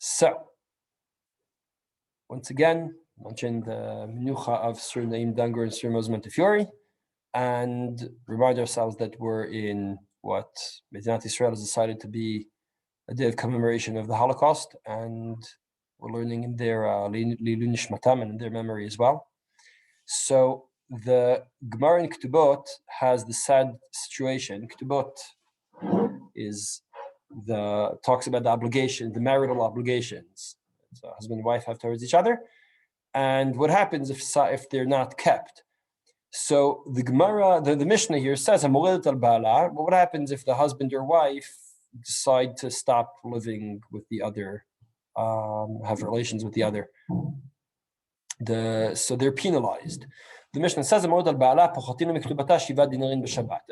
So, once again, mentioned the menucha of Sur Naim Dangur and Sur Mos Montefiore, and remind ourselves that we're in what Medinat Israel has decided to be a day of commemoration of the Holocaust, and we're learning in their Lilu Nishmatam and in their memory as well. So the Gemara in Ketubot has the sad situation. Ketubot talks about the obligation, the marital obligations. So husband and wife have towards each other, and what happens if they're not kept. So the Gemara, the Mishnah here says, but what happens if the husband or wife decide to stop living with the other, have relations with the other? So they're penalized. The Mishnah says,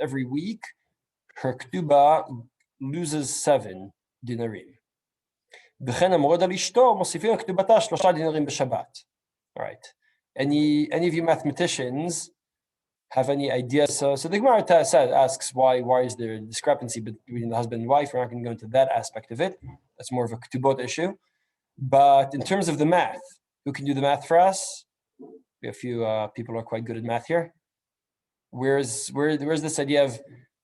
every week, her ketubah loses 7 dinarim. All right. Any of you mathematicians have any idea? So the Gemara asks why is there a discrepancy between the husband and wife? We're not going to go into that aspect of it. That's more of a ketubot issue. But in terms of the math, who can do the math for us? We have a few people who are quite good at math here. Where's this idea of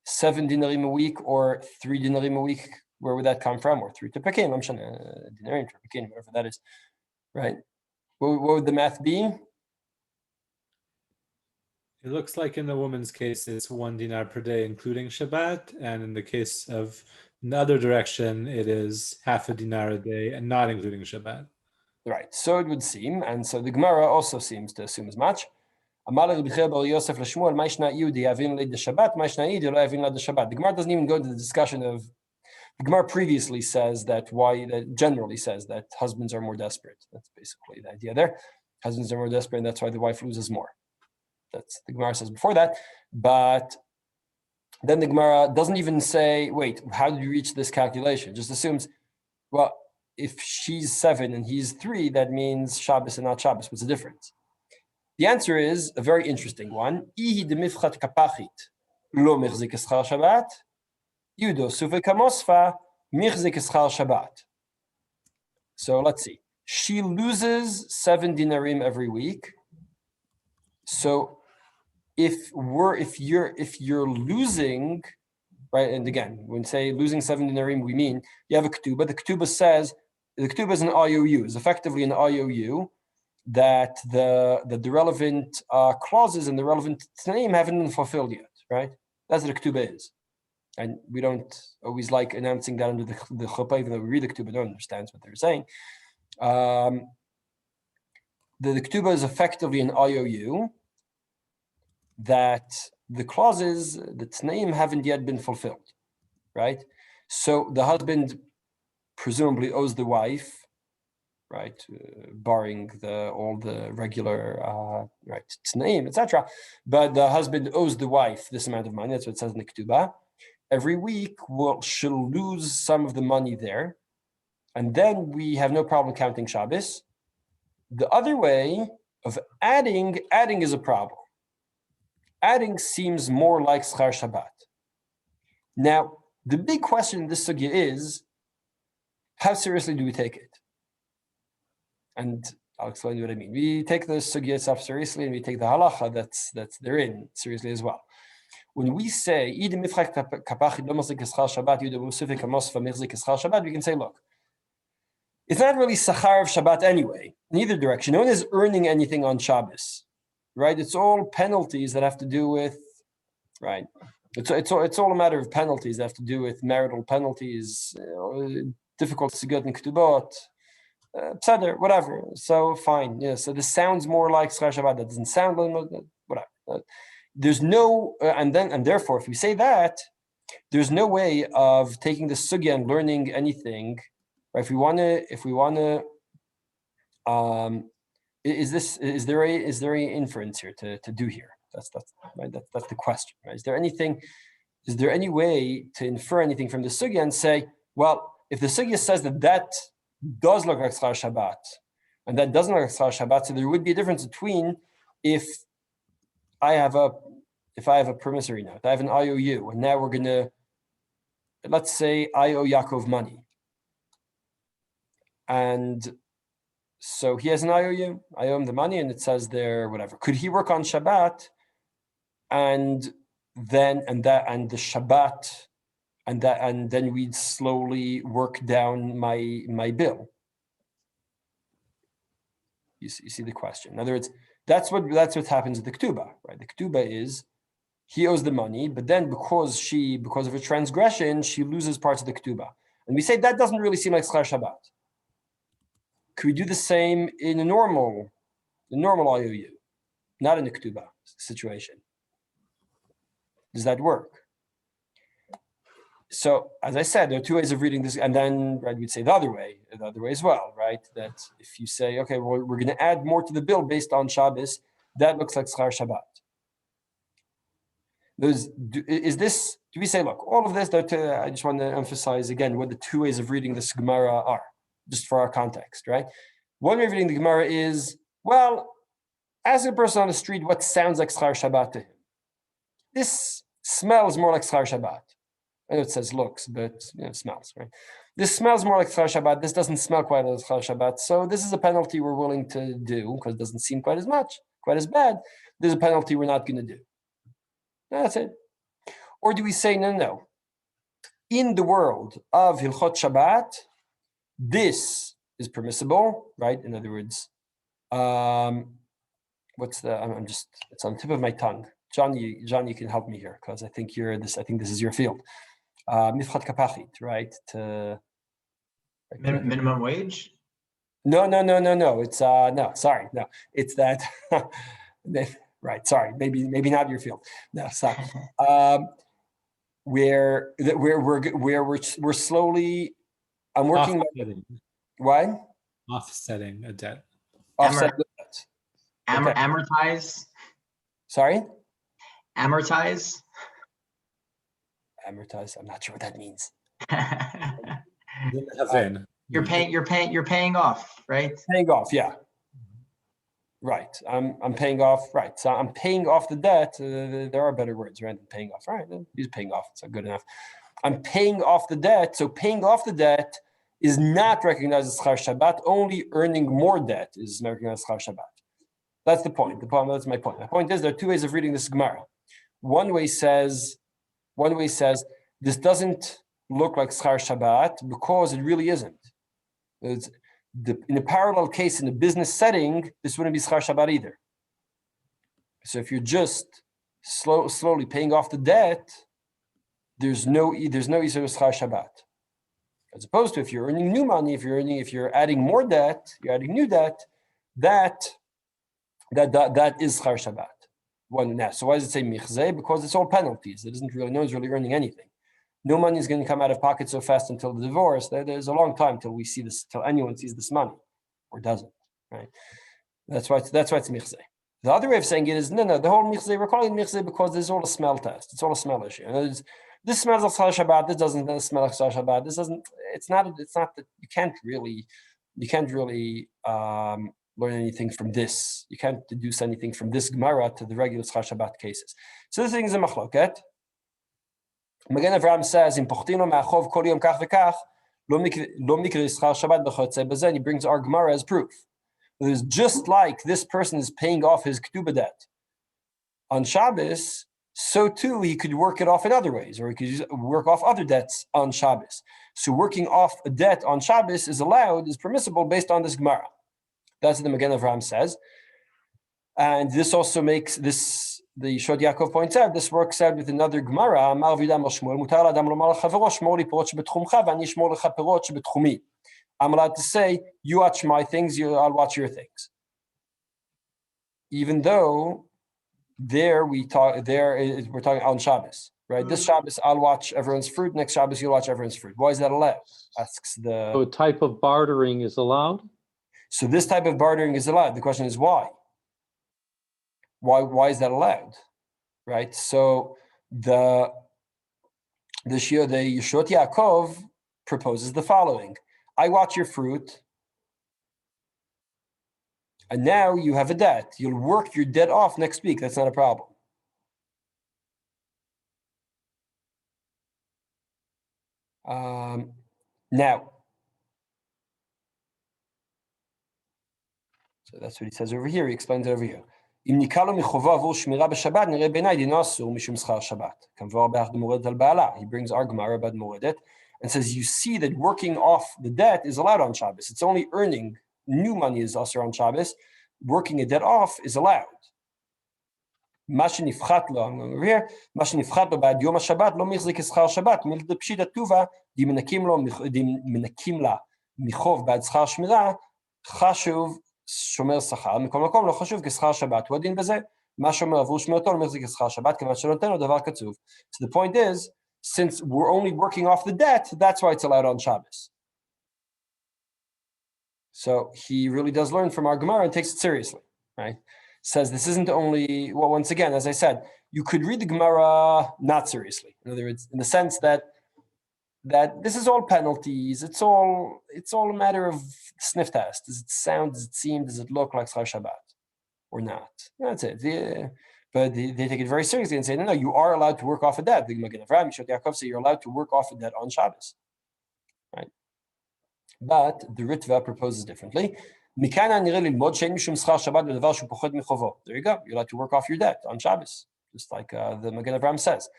7 dinarim a week or 3 dinarim a week? Where would that come from? Or 3 tepakim, dinarim, tepakim, whatever that is, right? What would the math be? It looks like in the woman's case, it's 1 dinar per day, including Shabbat. And in the case of in the other direction, it is half a dinar a day and not including Shabbat. Right, so it would seem, and so the Gemara also seems to assume as much. The Gemara doesn't even go into the discussion of, the Gemara previously says that generally says that husbands are more desperate. That's basically the idea there. Husbands are more desperate, and that's why the wife loses more. That's the Gemara says before that. But then the Gemara doesn't even say, wait, how did you reach this calculation? It just assumes, well, if she's 7 and he's 3, that means Shabbos and not Shabbos. What's the difference? The answer is a very interesting one. So let's see. She loses 7 dinarim every week. So if you're losing, right, and again, when we say losing 7 dinarim, we mean you have a ketubah. The ketubah says, the ketubah is an IOU, is effectively an IOU that the relevant clauses and the relevant name haven't been fulfilled yet, right? That's what a ketubah is. And we don't always like announcing that under the chuppah, even though we read the ketubah, don't understand what they're saying. The ketubah is effectively an IOU that the clauses, the tnaim haven't yet been fulfilled, right? So the husband presumably owes the wife, right, barring all the regular right tnaim, etc. But the husband owes the wife this amount of money. That's what it says in the ketubah. Every week, she'll lose some of the money there, and then we have no problem counting Shabbos. The other way of adding is a problem. Adding seems more like Schar Shabbat. Now, the big question in this sugya is, how seriously do we take it? And I'll explain what I mean. We take the sugya itself seriously, and we take the halacha that's therein seriously as well. When we say, we can say, look, it's not really Sachar of Shabbat anyway, in either direction. No one is earning anything on Shabbos, right? It's all penalties that have to do with, right? It's all a matter of penalties that have to do with marital penalties, difficult to get in Ketubot, whatever. So fine, yeah. So this sounds more like Schar Shabbat. That doesn't sound like whatever. There's no, and therefore, if we say that, there's no way of taking the sugya and learning anything. Right? If we want to, is there any inference here to do here? That's right. That's the question. Right? Is there any way to infer anything from the sugya and say, well, if the sugya says that does look like Schar Shabbat and that doesn't look like Schar Shabbat, so there would be a difference between if I have a promissory note, I have an IOU, and now we're gonna, let's say I owe Yaakov money. and so he has an IOU. I owe him the money, and it says there whatever. Could he work on Shabbat, and then the Shabbat, and then we'd slowly work down my bill? You see the question. In other words, that's what happens with the ketubah, right? The ketubah is he owes the money, but then because of a transgression, she loses parts of the ketubah, and we say that doesn't really seem like schar Shabbat. Could we do the same in a normal IOU, not in the ketubah situation? Does that work? So, as I said, there are two ways of reading this, and then we'd say the other way as well, right? That if you say, okay, well, we're going to add more to the bill based on Shabbos, that looks like schar Shabbat. Do we say, look, all of this, I just want to emphasize again what the two ways of reading this Gemara are, just for our context, right? One way of reading the Gemara is, well, ask a person on the street what sounds like schar Shabbat to him. This smells more like schar Shabbat. I know it says looks, but it smells, right? This smells more like schar Shabbat. This doesn't smell quite like schar Shabbat. So this is a penalty we're willing to do because it doesn't seem quite as bad. There's a penalty we're not going to do. That's it. Or do we say, no. In the world of Hilchot Shabbat, this is permissible, right? In other words, it's on the tip of my tongue. John, you can help me here because I think this is your field. Mifchat kapachit, right? Minimum wage? No. It's no. Sorry, no. It's that. Right. Sorry. Maybe not your field. No. Sorry. Where we're slowly. I'm working. What? Offsetting a debt. Offset the debt. Amortize. Sorry. Amortize. Amortize. I'm not sure what that means. You're paying off, right? Paying off, yeah. Right. I'm paying off. Right. So I'm paying off the debt. There are better words, right? Than paying off. Right. Use paying off. It's not good enough. I'm paying off the debt. So paying off the debt is not recognized as schar Shabbat. Only earning more debt is recognized as schar Shabbat. That's the point. That's my point. My point is there are two ways of reading this Gemara. One way says this doesn't look like schar Shabbat because it really isn't. In a parallel case in a business setting, this wouldn't be schar Shabbat either. So if you're just slowly paying off the debt, there's no issue with schar Shabbat. As opposed to if you're earning new money, if you're adding more debt, you're adding new debt, that is schar Shabbat. So why does it say michzeh? Because it's all penalties. No one's really earning anything. No money is going to come out of pocket so fast until the divorce. There's a long time till we see this, till anyone sees this money, or doesn't. Right? That's why it's michzeh. The other way of saying it is no. The whole michzeh, we're calling it michzeh because there's all a smell test. It's all a smell issue. This smells like schar Shabbat. This doesn't smell like schar Shabbat. This doesn't. It's not that you can't really learn anything from this. You can't deduce anything from this Gemara to the regular schar Shabbat cases. So this thing is a machloket. Magen Avraham says in Pochtino Ma'achov Kol Yom Kach V'Kach Lo Mikri Schar Shabbat B'Chotzei B'Zeh. He brings our Gemara as proof. It is just like this person is paying off his ketubah debt on Shabbos, so too he could work it off in other ways, or he could work off other debts on Shabbos. So working off a debt on Shabbos is permissible based on this Gemara. That's what the Magen Avraham says, and this also makes this. The Yeshod Yaakov points out this works out with another Gemara. I'm allowed to say, you watch my things, I'll watch your things. Even though we're talking on Shabbos, right? This Shabbos I'll watch everyone's fruit. Next Shabbos you'll watch everyone's fruit. Why is that allowed? Asks the. So a type of bartering is allowed? So this type of bartering is allowed. The question is why? Why is that allowed, right? So the Yeshot Yaakov proposes the following: I watch your fruit, and now you have a debt. You'll work your debt off next week. That's not a problem. Now, So that's what he says over here. He explains it over here. אם ניקה לו מחובו עבור שמירה בשבת, נראה בעיניי דינו אסור משום שכר שבת. כמבואר באחד מורדת על בעלה. He brings our Gemara about מורדת and says, you see that working off the debt is allowed on Shabbos. It's only earning new money is also on Shabbos. Working a debt off is allowed. מה שנפחת לו, I'm going over here, מה שנפחת לו בעד יום השבת לא מחזיק כשכר שבת, מלפשיט הטובה, מנקים לה מחוב בעד שכר שמירה, חשוב שומר שכר, מכל מקום לא חשוב כשכר שבת, הוא הדין בזה, מה שומר עבור שמירתו לא מחזיק כשכר שבת, כיוון שלא נותן לו דבר קצוב. So the point is, since we're only working off the debt, that's why it's allowed on Shabbos. So he really does learn from our Gemara and takes it seriously, right? Says this isn't only, well, once again, as I said, you could read the Gemara not seriously. In other words, in the sense that this is all penalties. It's all a matter of sniff test. Does it sound? Does it seem? Does it look like Schar Shabbat or not? That's it. But they take it very seriously and say, no, you are allowed to work off a debt. The Magen Avraham, Yishot Yaakov say you're allowed to work off a debt on Shabbos, right? But the Ritva proposes differently. There you go. You're allowed to work off your debt on Shabbos, just like the Magen Avraham says.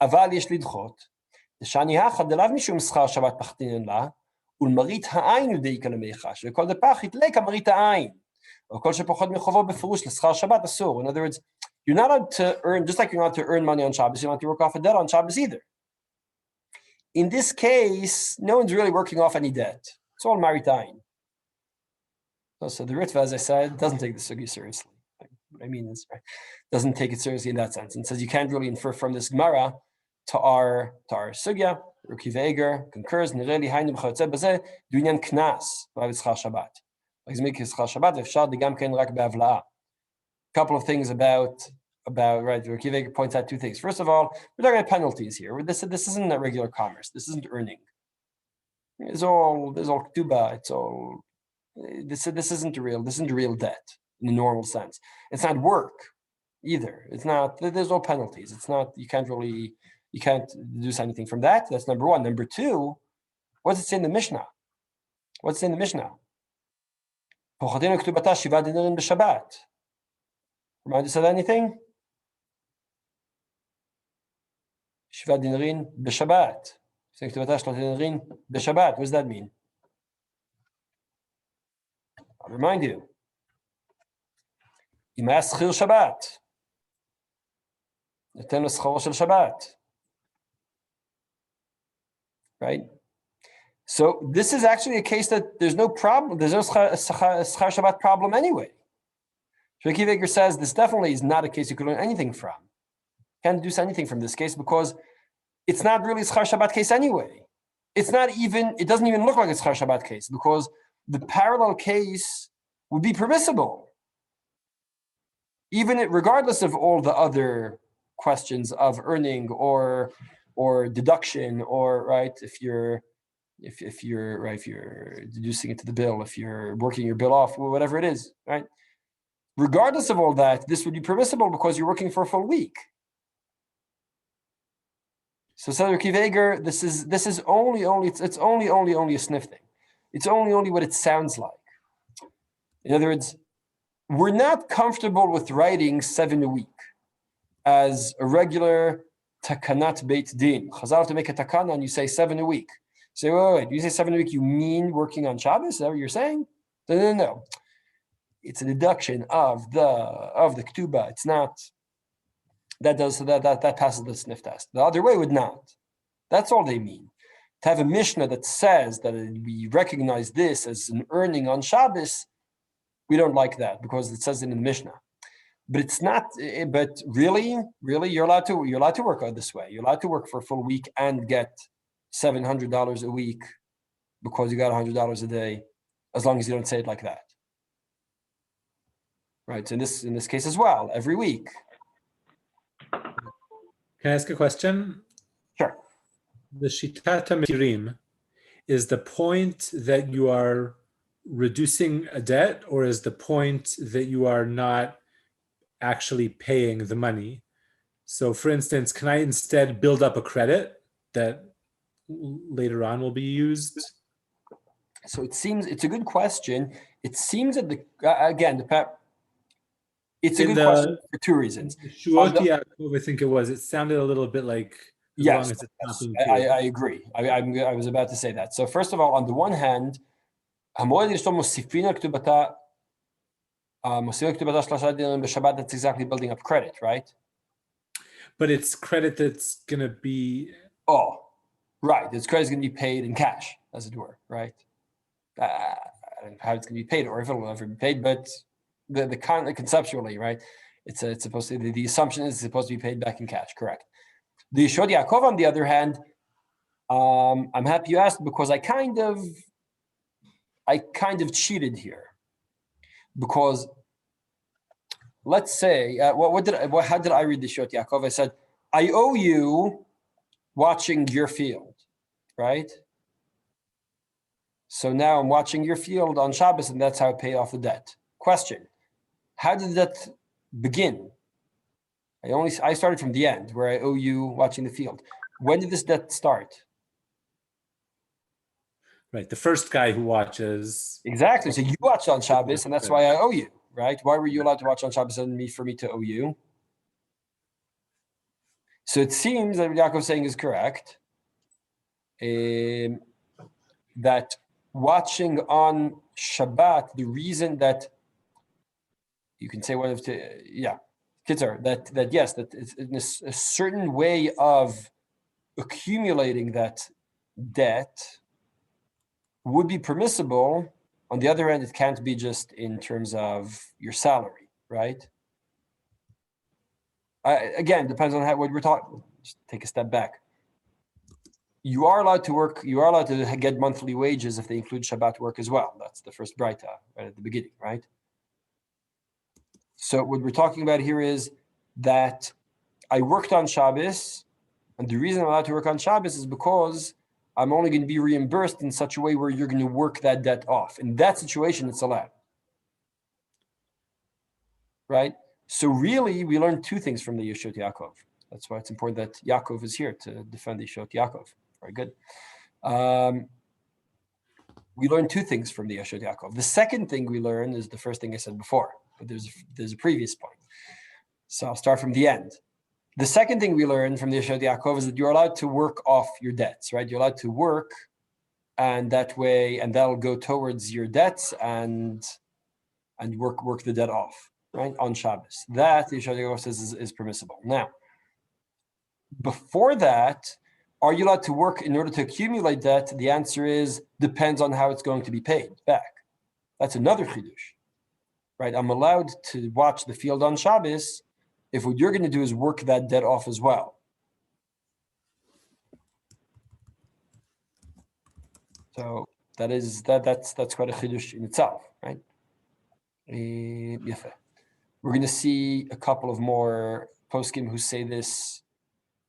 אבל יש לדחות, דשני האחד דלאו משום שכר שבת פחתינן לה, ולמרית העין יודעיקה למיחש, וכל דפח יתלקה מרית העין, וכל שפחות מחובו בפירוש לשכר שבת אסור. In other words, you're not allowed to earn, just like you're not allowed to earn money on Shabbos, you're not allowed to work off a debt on Shabbos either. In this case, no one's really working off any debt. It's all marit ayin. So the Ritva, as I said, doesn't take the sugi seriously. What I mean is, doesn't take it seriously in that sense, and says you can't really infer from this Gemara to our sugya. Ruki Veger concurs. Nireli haynu b'chayotze bazeh dunyan knas b'avitzchar Shabbat. Like Zmik Shabbat, v'fshad digam ken rak be'avla'a. Couple of things about right. Ruki Veger points out two things. First of all, we're talking about penalties here. This isn't a regular commerce. This isn't earning. There's all ketubah. It's all. This isn't real debt in the normal sense. It's not work either. It's not. There's no penalties. It's not. You can't deduce anything from that. That's number one. Number two, what's it say in the Mishnah? What's it in the Mishnah? Remind us of anything? Shiva dinarin b'Shabbat. What does that mean? I'll remind you. אם היה שכיר שבת, נותן לו שכרו של שבת. Right? So this is actually a case that there's no problem, there's no schar Shabbat problem anyway. Shveki Veger says this definitely is not a case you could learn anything from. Can't deduce anything from this case because it's not really a schar Shabbat case anyway. It doesn't even look like a schar Shabbat case because the parallel case would be permissible, even regardless of all the other questions of earning or deduction, or right, if you're deducing it to the bill, if you're working your bill off, whatever it is, right? Regardless of all that, this would be permissible because you're working for a full week. So Seder Kiveger, this is only it's only a sniff thing. It's only what it sounds like. In other words, we're not comfortable with writing 7 a week as a regular takanat beit din. Chazal to make a takana and you say 7 a week. Say, wait, you say 7 a week, you mean working on Shabbos? Is that what you're saying? No. It's a deduction of the ketubah. It's not. That passes the sniff test. The other way would not. That's all they mean. To have a Mishnah that says that we recognize this as an earning on Shabbos, we don't like that because it says it in the Mishnah. But it's not. But really, you're allowed to work out this way. You're allowed to work for a full week and get $700 a week because you got $100 a day, as long as you don't say it like that. Right. So in this case as well, every week. Can I ask a question? Sure. The Shitat HaMechirim, is the point that you are reducing a debt, or is the point that you are not actually paying the money? So for instance, can I instead build up a credit that later on will be used? So it seems it's a good question. It seems that it's a In good the- question for two reasons. Shiur Yaakov, I think it was. It sounded a little bit like as long as it's not being paid. I agree. I was about to say that. So first of all, on the one hand, that's exactly building up credit, right? But it's credit that's going to be. Oh, right. This credit is going to be paid in cash, as it were, right? I don't know how it's going to be paid or if it will ever be paid, but the conceptually, right? It's supposed to, the assumption is it's supposed to be paid back in cash, correct? The Yeshod Yaakov, on the other hand, I'm happy you asked because I kind of cheated here, because let's say how did I read the Yeshod Yaakov? I said I owe you watching your field, right? So now I'm watching your field on Shabbos, and that's how I pay off the debt. Question: how did that begin? I started from the end where I owe you watching the field. When did this debt start? Right, the first guy who watches. Exactly. So you watched on Shabbos, and that's why I owe you, right? Why were you allowed to watch on Shabbos and for me to owe you? So it seems that what Yaakov is saying is correct. That watching on Shabbat, the reason that you can say Kitzur, that yes, that it's in a certain way of accumulating that debt would be permissible. On the other hand, it can't be just in terms of your salary, right? Again, depends on what we're talking. Just take a step back. You are allowed to work. You are allowed to get monthly wages if they include Shabbat work as well. That's the first braita right at the beginning, right? So what we're talking about here is that I worked on Shabbos, and the reason I'm allowed to work on Shabbos is because I'm only going to be reimbursed in such a way where you're going to work that debt off. In that situation, it's allowed. Right? So really, we learn two things from the Yeshod Yaakov. That's why it's important that Yaakov is here to defend the Yeshod Yaakov. Very good. We learn two things from the Yeshod Yaakov. The second thing we learn is the first thing I said before, but there's a previous point. So I'll start from the end. The second thing we learn from the Yeshod Yaakov is that you're allowed to work off your debts, right? You're allowed to work, and that way, and that'll go towards your debts and work the debt off, right? On Shabbos. That the Yeshod Yaakov says is permissible. Now, before that, are you allowed to work in order to accumulate debt? The answer is depends on how it's going to be paid back. That's another chidush, right? I'm allowed to watch the field on Shabbos if what you're going to do is work that debt off as well. So that's quite a chidush in itself, right? We're going to see a couple of more poskim who say this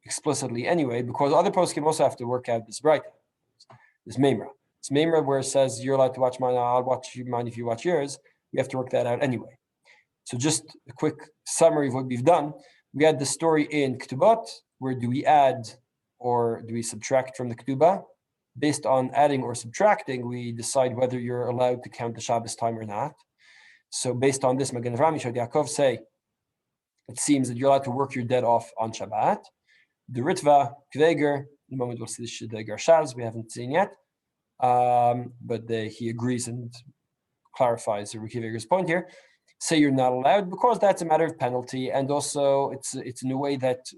explicitly anyway, because other poskim also have to work out this braita, this memra. It's memra where it says you're allowed to watch mine, I'll watch mine if you watch yours. We have to work that out anyway. So just a quick summary of what we've done. We had the story in Ketubot, where do we add or do we subtract from the Ketubah? Based on adding or subtracting, we decide whether you're allowed to count the Shabbos time or not. So based on this, Magen Avraham, Yeshod Yaakov say, it seems that you're allowed to work your debt off on Shabbat. The Ritva, Kveger, in the moment we'll see the Shiddegar Shaz, we haven't seen yet, but he agrees and clarifies the Kveger's point here. Say you're not allowed because that's a matter of penalty, and also it's in a way that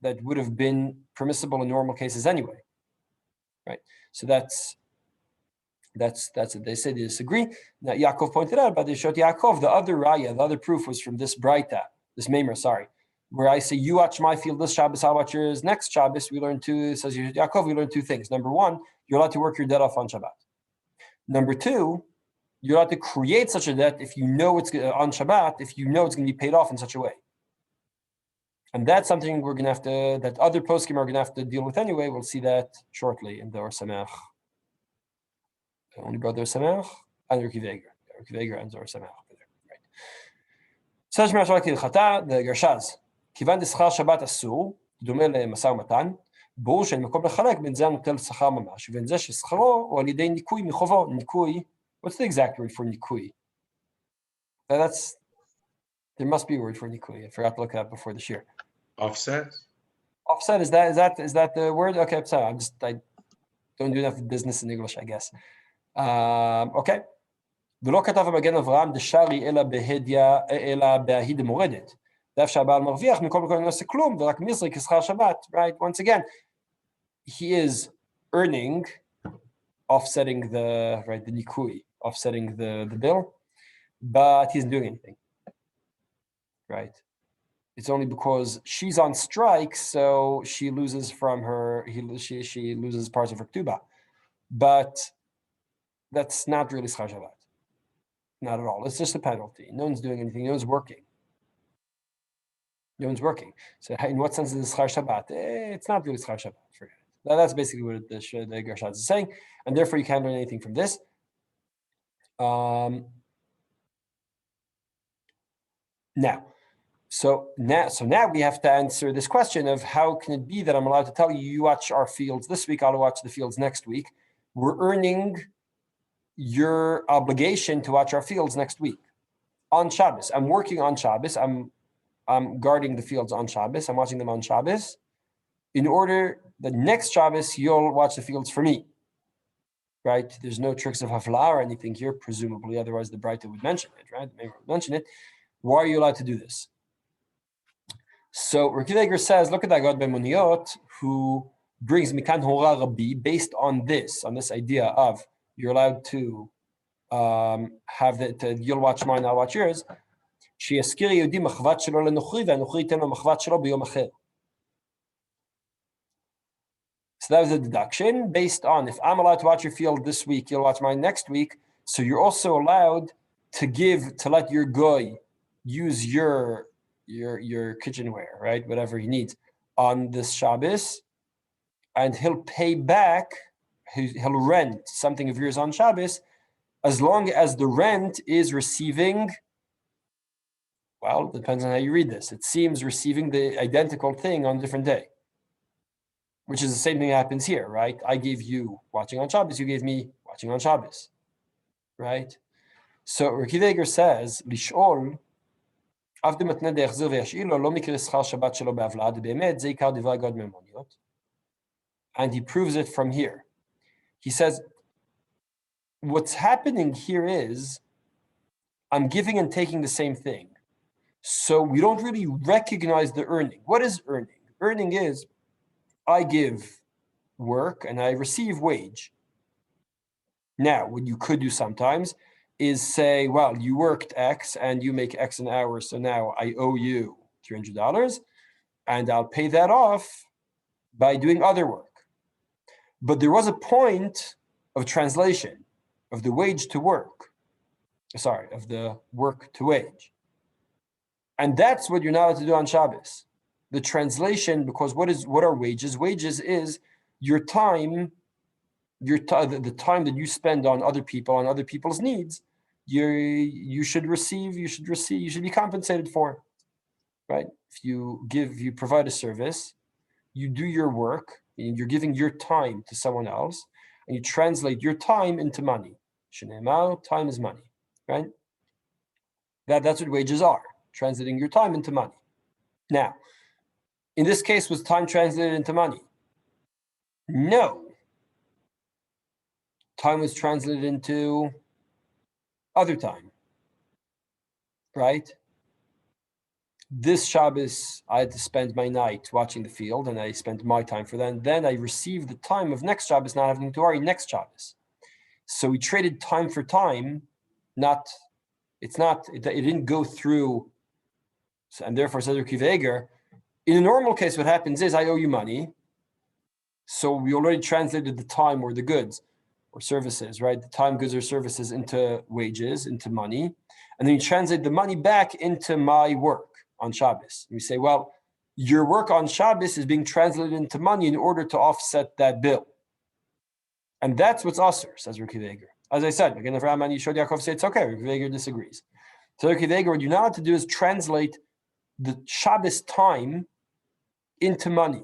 would have been permissible in normal cases anyway, right? So that's it. They say they disagree. Now Yaakov pointed out about the Yeshod Yaakov, the other raya, the other proof was from this braita, this memra, where I say you watch my field this Shabbos, I'll watch yours next Shabbos. We learn two, says Yeshod Yaakov, we learn two things. Number one, you're allowed to work your debt off on Shabbat. Number two, you're allowed to create such a debt if you know it's on Shabbat, if you know it's going to be paid off in such a way. And that's something we're going to have to, that other poskim are going to have to deal with anyway. We'll see that shortly in the Or Sameach. Only brother Sameach and Ruki Veger and Zor Sameach. Right. Says the Gershaz, Kivan Deschal Shabbat Asur, Dumele Masar Matan. ברור שאין מקום לחלק בין זה הנוטל שכר ממש, ובין זה ששכרו הוא על ידי ניכוי מחובו. ניכוי, what's the exact word for ניכוי? There must be a word for ניכוי. I forgot to look it up before the shiur. Offset? Offset, is that the word? Okay, so I don't do enough business in English, I guess. Okay. ולא כתב המגן אברהם דשארי אלא בההיא דמורדת. דף שהבעל מרוויח, מכל מקום לא עושה כלום, ורק מזרי כשכר שבת, right? Once again, he is earning, offsetting the nikui, offsetting the bill, but he isn't doing anything, right? It's only because she's on strike, so she loses from her, she loses parts of her ktuba. But that's not really schar Shabbat. Not at all. It's just a penalty. No one's doing anything. No one's working. No one's working. So in what sense is it schar Shabbat? It's not really schar Shabbat. Forget it. That's basically what the Gershad is saying. And therefore you can't learn anything from this. So now we have to answer this question of how can it be that I'm allowed to tell you, you watch our fields this week, I'll watch the fields next week. We're earning your obligation to watch our fields next week on Shabbos. I'm working on Shabbos. I'm guarding the fields on Shabbos. I'm watching them on Shabbos. In order that next Shabbos, you'll watch the fields for me. Right? There's no tricks of hafla or anything here, presumably. Otherwise, the Braita would mention it, right? Maybe would mention it. Why are you allowed to do this? So Reb Kiva says, look at that God B'Muniot, who brings Mikan Hora Rabbi based on this idea of you're allowed to have that you'll watch mine, I'll watch yours. שיזכיר יהודי מחבת שלו לנוכרי, והנוכרי ייתן לו מחבת שלו ביום אחר. So that was a deduction based on if I'm allowed to watch your field this week, you'll watch mine next week. So you're also allowed to let your goy use your kitchenware, right? Whatever he needs on this Shabbos, and he'll pay back, he'll rent something of yours on Shabbos, as long as the rent is receiving, well, it depends on how you read this. It seems receiving the identical thing on a different day, which is the same thing that happens here, right? I gave you watching on Shabbos, you gave me watching on Shabbos, right? So Reb Kiva says, Lish'ol, and he proves it from here. He says, what's happening here is, I'm giving and taking the same thing. So we don't really recognize the earning. What is earning? Earning is, I give work and I receive wage. Now, what you could do sometimes is say, well, you worked X and you make X an hour, so now I owe you $300, and I'll pay that off by doing other work. But there was a point of translation of the wage to work, of the work to wage. And that's what you're not allowed to do on Shabbos. The translation, because what are wages? Wages is your time, the time that you spend on other people, on other people's needs, you should be compensated for, right? If you provide a service, you do your work, and you're giving your time to someone else, and you translate your time into money. Shenema, time is money, right? That's what wages are, translating your time into money. Now, in this case, was time translated into money? No. Time was translated into other time, right? This Shabbos, I had to spend my night watching the field, and I spent my time for that. And then I received the time of next Shabbos, not having to worry next Shabbos. So we traded time for time. It didn't go through, and therefore, says Reb Kiva, in a normal case, what happens is I owe you money. So we already translated the time or the goods or services, right? The time, goods, or services into wages, into money. And then you translate the money back into my work on Shabbos. And we say, well, your work on Shabbos is being translated into money in order to offset that bill. And that's what's usher, says Reb Kiva. As I said, again, if Raman Yishod Yaakov say it's okay, Reb Kiva disagrees. So Reb Kiva, what you're not allowed to do is translate the Shabbos time into money.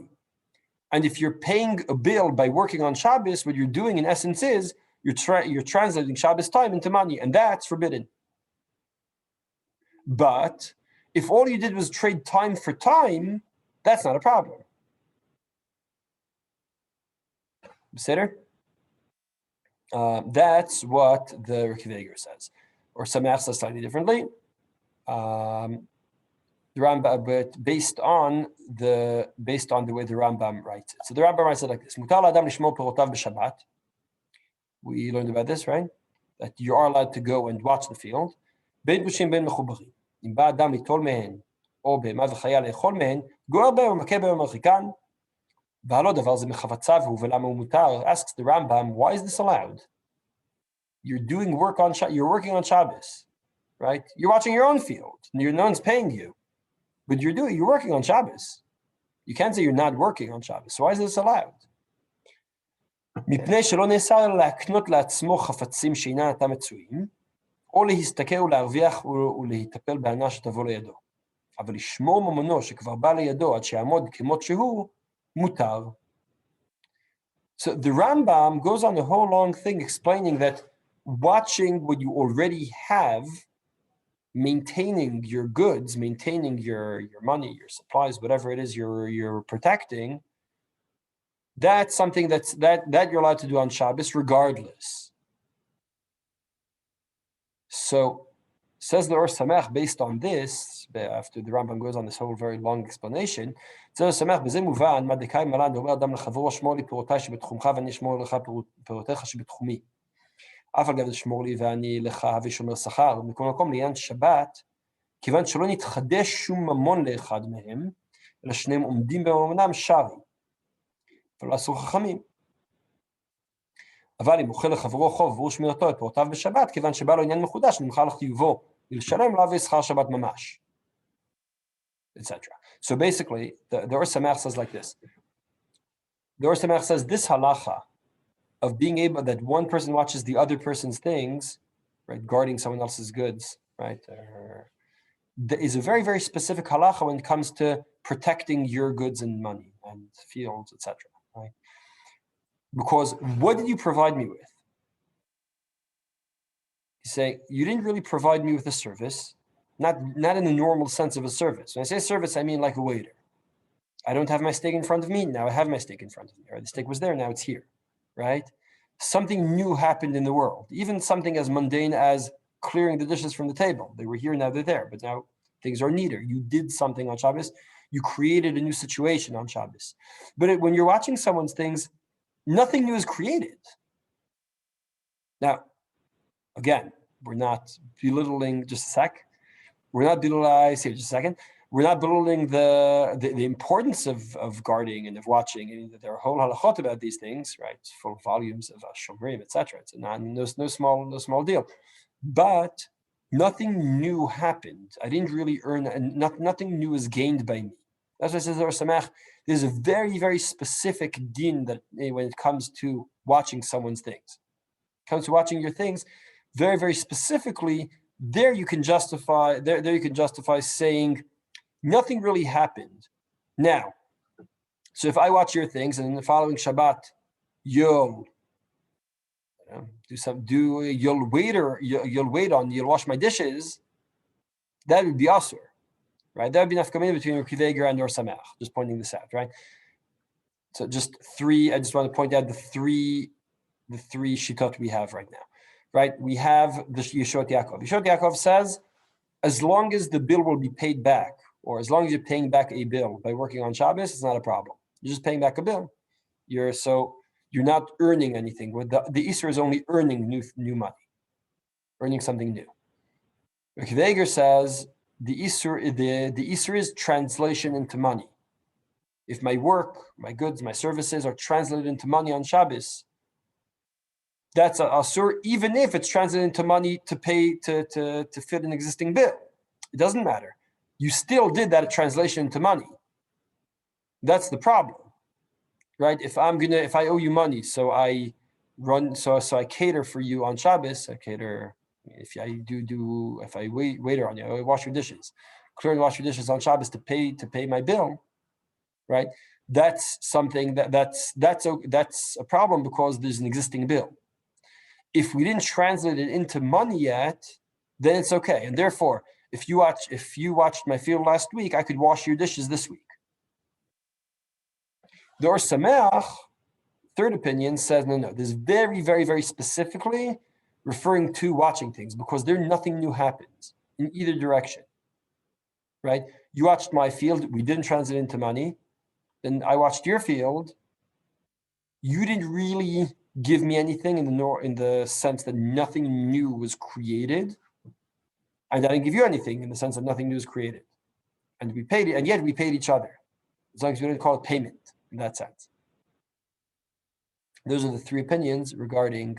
And if you're paying a bill by working on Shabbos, what you're doing in essence is you're translating Shabbos time into money, and that's forbidden. But if all you did was trade time for time, that's not a problem. Consider? That's what the Rikveger says, or Sameach says slightly differently. The Rambam, but based on the way the Rambam writes it. So the Rambam writes it like this: Mutar l'adam lishmor pirotav b'Shabbat. We learned about this, right? That you are allowed to go and watch the field. בין גושים בין מחוברים. אם בא אדם ליטול מהן, או בהמה וחיה לאכול מהן, גוער בהם ומכה בהם ומרחיקן. והלא דבר זה מחבציו הוא ולמה הוא מותר. Asks the Rambam, why is this allowed? You're doing work on you're working on Shabbos, right? You're watching your own field. No one's paying you, but you're working on Shabbos. You can't say you're not working on Shabbos. So why is this allowed? מפני שלא נאסר להקנות לעצמו חפצים שאינם עתה מצויים, או להסתכל ולהרוויח ולהיטפל בהנאה שתבוא לידו. אבל לשמור ממונו שכבר בא לידו עד שיעמוד כמות שהוא, מותר. So the Rambam goes on a whole long thing explaining that watching what you already have, maintaining your goods, maintaining your money, your supplies, whatever it is you're protecting, that's something that you're allowed to do on Shabbos regardless. So says the Or Samech, based on this, after the Rambam goes on this whole very long explanation, says Samech, בזה מובן, מה דקאי מלן, אומר אדם לחברו, שמור לי פירותיי שבתחומך ואני אשמור לך פירותיך שבתחומי. אף אגב שמור לי ואני לך הביא שומר שכר, מכל מקום לעניין שבת, כיוון שלא נתחדש שום ממון לאחד מהם, אלא שניהם עומדים בממונם שרי. ולא עשו חכמים. אבל אם אוכל לחברו חוב והוא שמירתו את פירותיו בשבת, כיוון שבא לו עניין מחודש, נמחל לחיובו ולשלם לו ושכר שבת ממש, etc. So basically, the Or Samech says like this. The Or Samech says this halacha of being able that one person watches the other person's things, right, guarding someone else's goods, right, is a very, very specific halacha when it comes to protecting your goods and money and fields, etc. Right? Because what did you provide me with? You say, you didn't really provide me with a service, not in the normal sense of a service. When I say service, I mean like a waiter. I don't have my steak in front of me, now I have my steak in front of me. Or the steak was there, now it's here, right? Something new happened in the world, even something as mundane as clearing the dishes from the table. They were here, now they're there, but now things are neater. You did something on Shabbos, you created a new situation on Shabbos. But when you're watching someone's things, nothing new is created. Now, again, we're not belittling, just a sec. We're not belittling, say just a second. We're not belittling the importance of guarding and of watching. And there are whole halachot about these things, right? Full volumes of shomrim, etc. It's no small deal. But nothing new happened. I didn't really earn, and nothing new is gained by me. That's why it says Or Samech. There's a very, very specific din that when it comes to watching someone's things. It comes to watching your things, very, very specifically, there you can justify saying nothing really happened. Now, so if I watch your things and in the following Shabbat, you'll wash my dishes, that would be asur. Right, that would be nafkamina between Rikveger and Or Samech. Just pointing this out, right? So just three. I just want to point out the three shitot we have right now, right? We have the Yeshot Yaakov. Yeshot Yaakov says, as long as the bill will be paid back, or as long as you're paying back a bill by working on Shabbos, it's not a problem. You're just paying back a bill. You're not earning anything. The Isser is only earning new money, earning something new. Rikveger says, the Isser is translation into money. If my work, my goods, my services are translated into money on Shabbos, that's a asur, even if it's translated into money to pay to fit an existing bill. It doesn't matter. You still did that translation into money. That's the problem, right? If I owe you money, so I cater for you on Shabbos, I cater. If I waiter on you, I wash your dishes, clear and wash your dishes on Shabbos to pay my bill, right? that's something that's a problem because there's an existing bill. If we didn't translate it into money yet, then it's okay. And therefore, if you watched my field last week, I could wash your dishes this week. The Or Sameach, third opinion, says no. This is very, very, very specifically referring to watching things because there nothing new happens in either direction. Right? You watched my field, we didn't translate into money. Then I watched your field. You didn't really give me anything in the sense that nothing new was created. And I didn't give you anything in the sense that nothing new was created. And we paid it, and yet we paid each other. As long as we didn't call it payment in that sense. Those are the three opinions regarding